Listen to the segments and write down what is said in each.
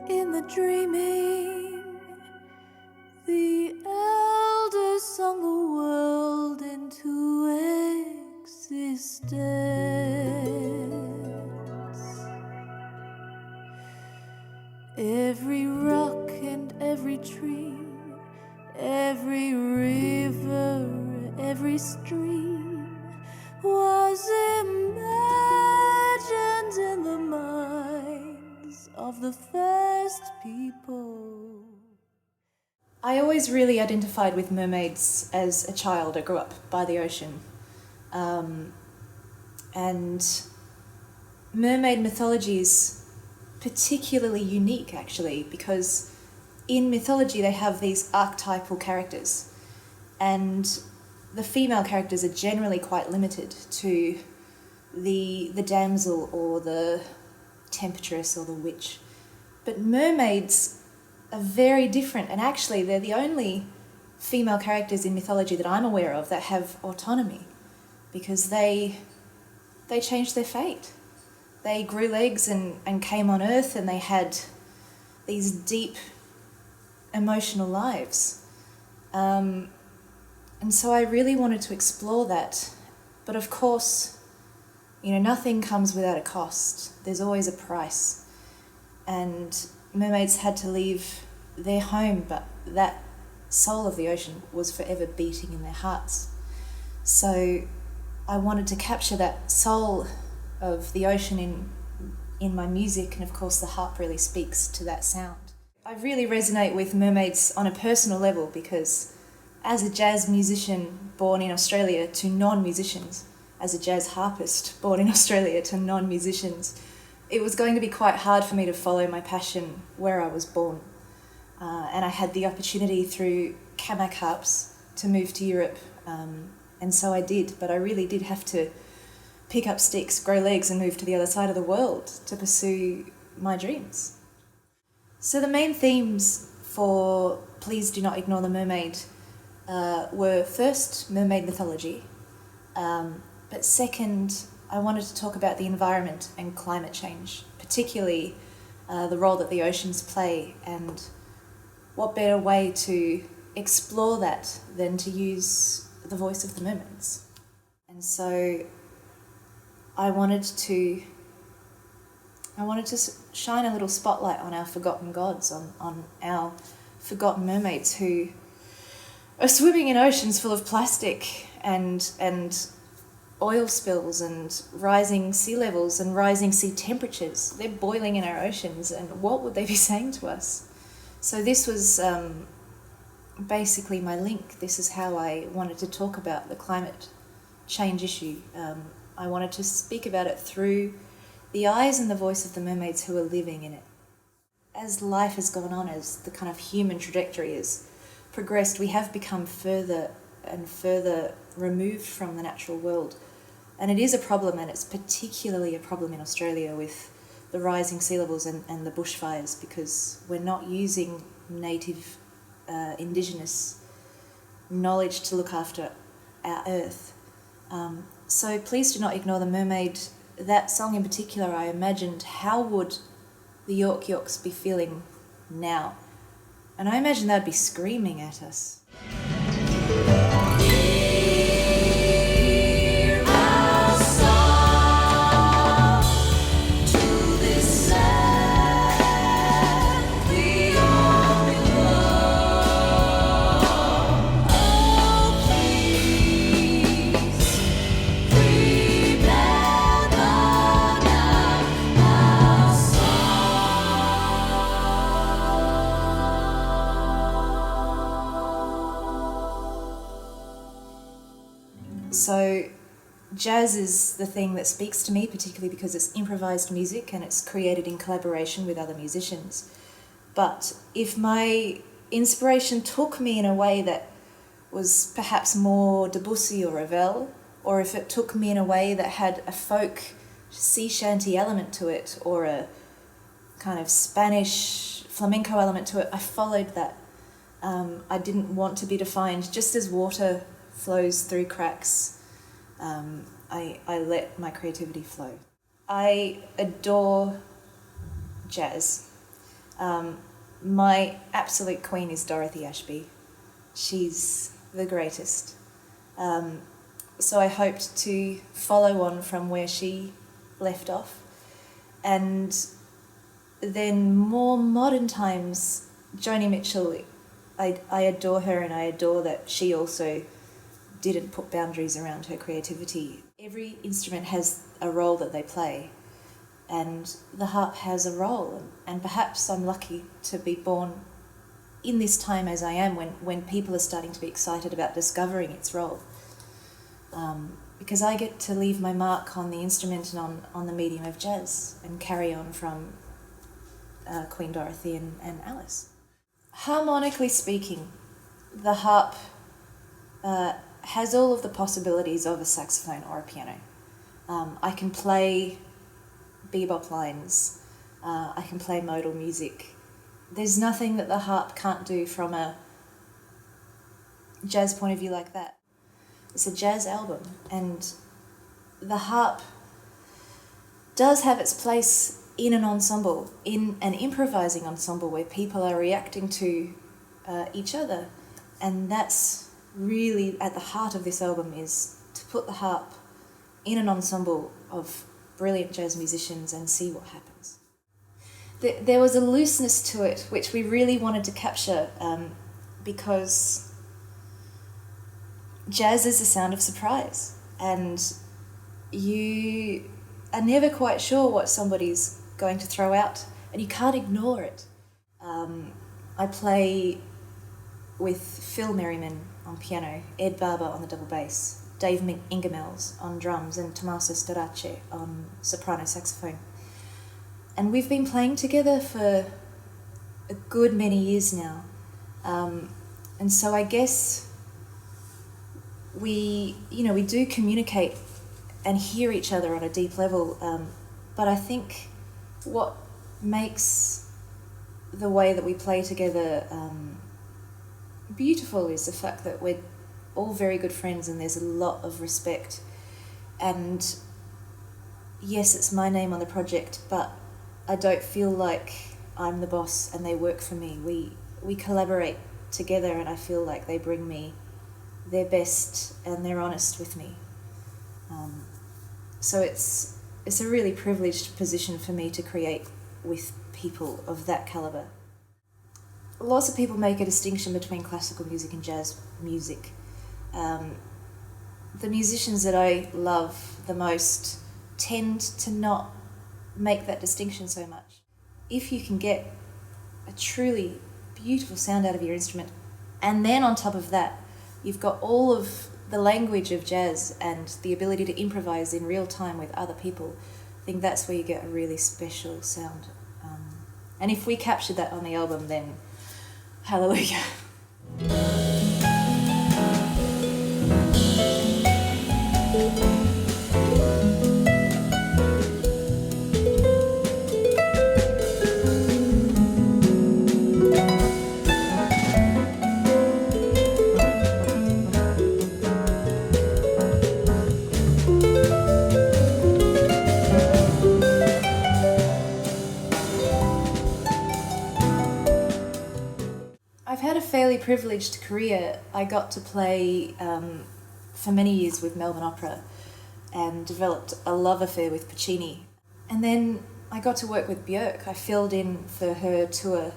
In the dreaming, the elders sung the world into existence. Every rock and every tree, every river, every stream was imagined in the minds of the first people. I always really identified with mermaids as a child. I grew up by the ocean. And mermaid mythology is particularly unique, actually, because in mythology they have these archetypal characters, and the female characters are generally quite limited to the damsel or the temptress or the witch. But mermaids are very different, and actually they're the only female characters in mythology that I'm aware of that have autonomy, because they changed their fate. They grew legs and came on Earth, and they had these deep emotional lives. And so I really wanted to explore that. But of course, nothing comes without a cost. There's always a price. And mermaids had to leave their home, but that soul of the ocean was forever beating in their hearts. So I wanted to capture that soul of the ocean in my music, and of course the harp really speaks to that sound. I really resonate with mermaids on a personal level because as a jazz musician born in Australia to non-musicians, as a jazz harpist born in Australia to non-musicians, it was going to be quite hard for me to follow my passion where I was born. And I had the opportunity through Kamak harps to move to Europe, and so I did, but I really did have to pick up sticks, grow legs, and move to the other side of the world to pursue my dreams. So the main themes for Please Do Not Ignore the Mermaid were first, mermaid mythology, but second, I wanted to talk about the environment and climate change, particularly the role that the oceans play, and what better way to explore that than to use the voice of the mermaids. And so I wanted to shine a little spotlight on our forgotten gods, on our forgotten mermaids who are swimming in oceans full of plastic and oil spills and rising sea levels and rising sea temperatures. They're boiling in our oceans, and what would they be saying to us? So this was basically my link. This is how I wanted to talk about the climate change issue. I wanted to speak about it through the eyes and the voice of the mermaids who are living in it. As life has gone on, as the kind of human trajectory has progressed, we have become further and further removed from the natural world. And it is a problem, and it's particularly a problem in Australia with the rising sea levels and the bushfires, because we're not using native, indigenous knowledge to look after our earth. So Please Do Not Ignore the Mermaid, that song in particular, I imagined how would the Yorks be feeling now? And I imagine they'd be screaming at us. So jazz is the thing that speaks to me, particularly because it's improvised music and it's created in collaboration with other musicians. But if my inspiration took me in a way that was perhaps more Debussy or Ravel, or if it took me in a way that had a folk sea shanty element to it, or a kind of Spanish flamenco element to it, I followed that. I didn't want to be defined. Just as water flows through cracks, I let my creativity flow. I adore jazz. My absolute queen is Dorothy Ashby. She's the greatest. So I hoped to follow on from where she left off. And then more modern times, Joni Mitchell, I adore her, and I adore that she also didn't put boundaries around her creativity. Every instrument has a role that they play, and the harp has a role, and perhaps I'm lucky to be born in this time as I am, when people are starting to be excited about discovering its role. Because I get to leave my mark on the instrument and on the medium of jazz and carry on from Queen Dorothy and Alice. Harmonically speaking, the harp has all of the possibilities of a saxophone or a piano. I can play bebop lines, I can play modal music. There's nothing that the harp can't do from a jazz point of view like that. It's a jazz album, and the harp does have its place in an ensemble, in an improvising ensemble where people are reacting to each other. And that's really at the heart of this album, is to put the harp in an ensemble of brilliant jazz musicians and see what happens. There was a looseness to it which we really wanted to capture, because jazz is the sound of surprise, and you are never quite sure what somebody's going to throw out, and you can't ignore it. I play with Phil Merriman on piano, Ed Barber on the double bass, Dave Ingemels on drums, and Tommaso Starace on soprano saxophone. And we've been playing together for a good many years now. And so I guess we do communicate and hear each other on a deep level, but I think what makes the way that we play together beautiful is the fact that we're all very good friends, and there's a lot of respect. And yes, it's my name on the project, but I don't feel like I'm the boss and they work for me. We collaborate together, and I feel like they bring me their best and they're honest with me. So it's a really privileged position for me to create with people of that caliber. Lots of people make a distinction between classical music and jazz music. The musicians that I love the most tend to not make that distinction so much. If you can get a truly beautiful sound out of your instrument, and then on top of that you've got all of the language of jazz and the ability to improvise in real time with other people, I think that's where you get a really special sound. And if we captured that on the album, then hallelujah. I've had a fairly privileged career. I got to play for many years with Melbourne Opera and developed a love affair with Puccini. And then I got to work with Björk. I filled in for her tour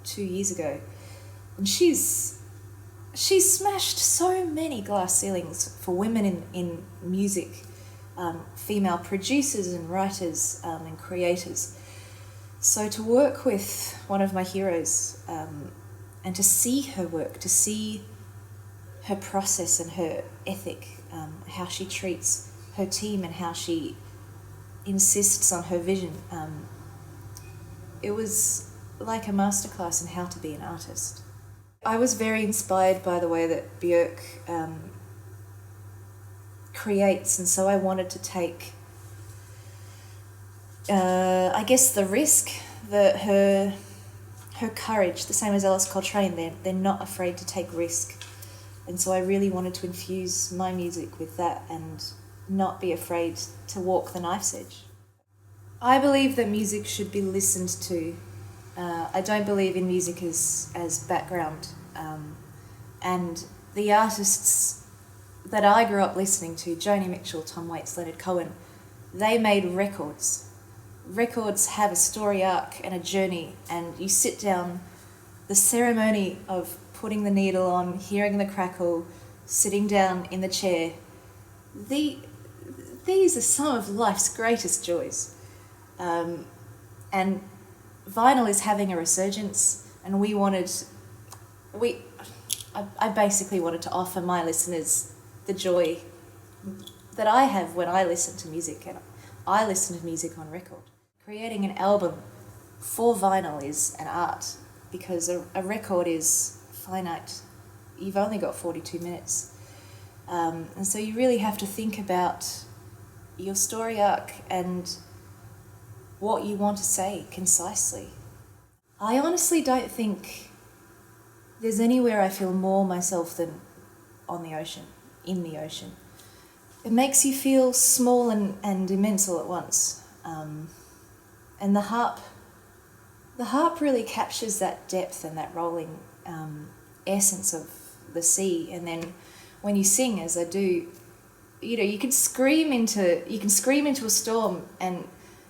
2 years ago. And she's smashed so many glass ceilings for women in music, female producers and writers and creators. So to work with one of my heroes, and to see her work, to see her process and her ethic, how she treats her team and how she insists on her vision, it was like a masterclass in how to be an artist. I was very inspired by the way that Björk creates, and so I wanted to take, I guess, the risk, her courage, the same as Alice Coltrane. They're not afraid to take risk. And so I really wanted to infuse my music with that and not be afraid to walk the knife's edge. I believe that music should be listened to. I don't believe in music as background. And the artists that I grew up listening to, Joni Mitchell, Tom Waits, Leonard Cohen, they made records. Records have a story arc and a journey, and you sit down, the ceremony of putting the needle on, hearing the crackle, sitting down in the chair, these are some of life's greatest joys. And vinyl is having a resurgence, and I basically wanted to offer my listeners the joy that I have when I listen to music, and I listen to music on record. Creating an album for vinyl is an art, because a record is finite. You've only got 42 minutes. And so you really have to think about your story arc and what you want to say concisely. I honestly don't think there's anywhere I feel more myself than on the ocean, in the ocean. It makes you feel small and immense all at once. And the harp really captures that depth and that rolling essence of the sea. And then when you sing, as I do, you can scream into a storm, and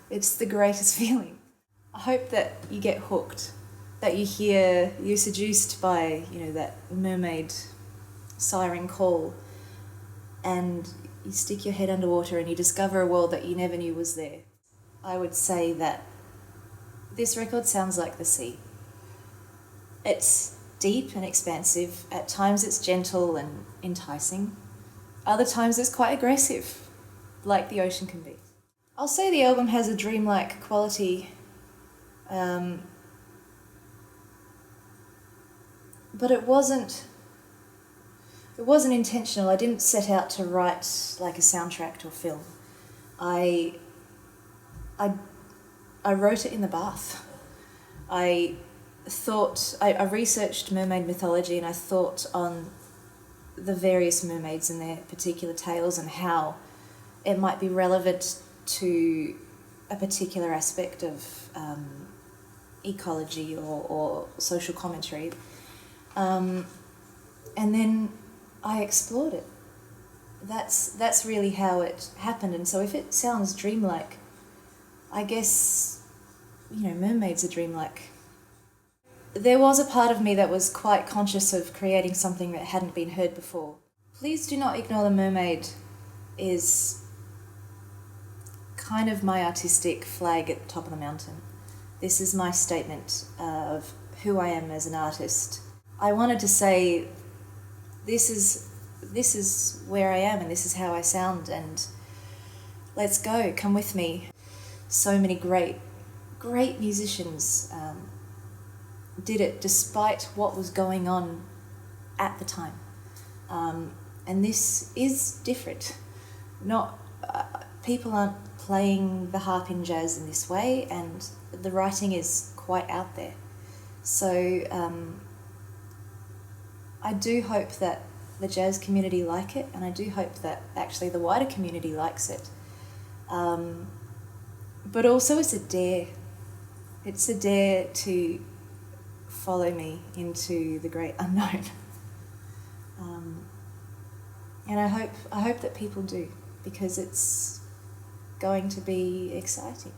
it's the greatest feeling. I hope that you get hooked, that you're seduced by, that mermaid siren call, and you stick your head underwater and you discover a world that you never knew was there. I would say that this record sounds like the sea. It's deep and expansive. At times it's gentle and enticing. Other times it's quite aggressive, like the ocean can be. I'll say the album has a dreamlike quality, but it wasn't intentional. I didn't set out to write like a soundtrack to a film. I wrote it in the bath. I researched mermaid mythology, and I thought on the various mermaids and their particular tales and how it might be relevant to a particular aspect of ecology or social commentary. And then I explored it. That's really how it happened. And so if it sounds dreamlike, I guess, mermaids are dreamlike. There was a part of me that was quite conscious of creating something that hadn't been heard before. Please do not ignore the mermaid is kind of my artistic flag at the top of the mountain. This is my statement of who I am as an artist. I wanted to say, this is where I am and this is how I sound, and let's go, come with me. So many great musicians did it despite what was going on at the time. And this is different. People aren't playing the harp in jazz in this way, and the writing is quite out there. So I do hope that the jazz community like it, and I do hope that actually the wider community likes it. But also it's a dare. It's a dare to follow me into the great unknown. And I hope that people do, because it's going to be exciting.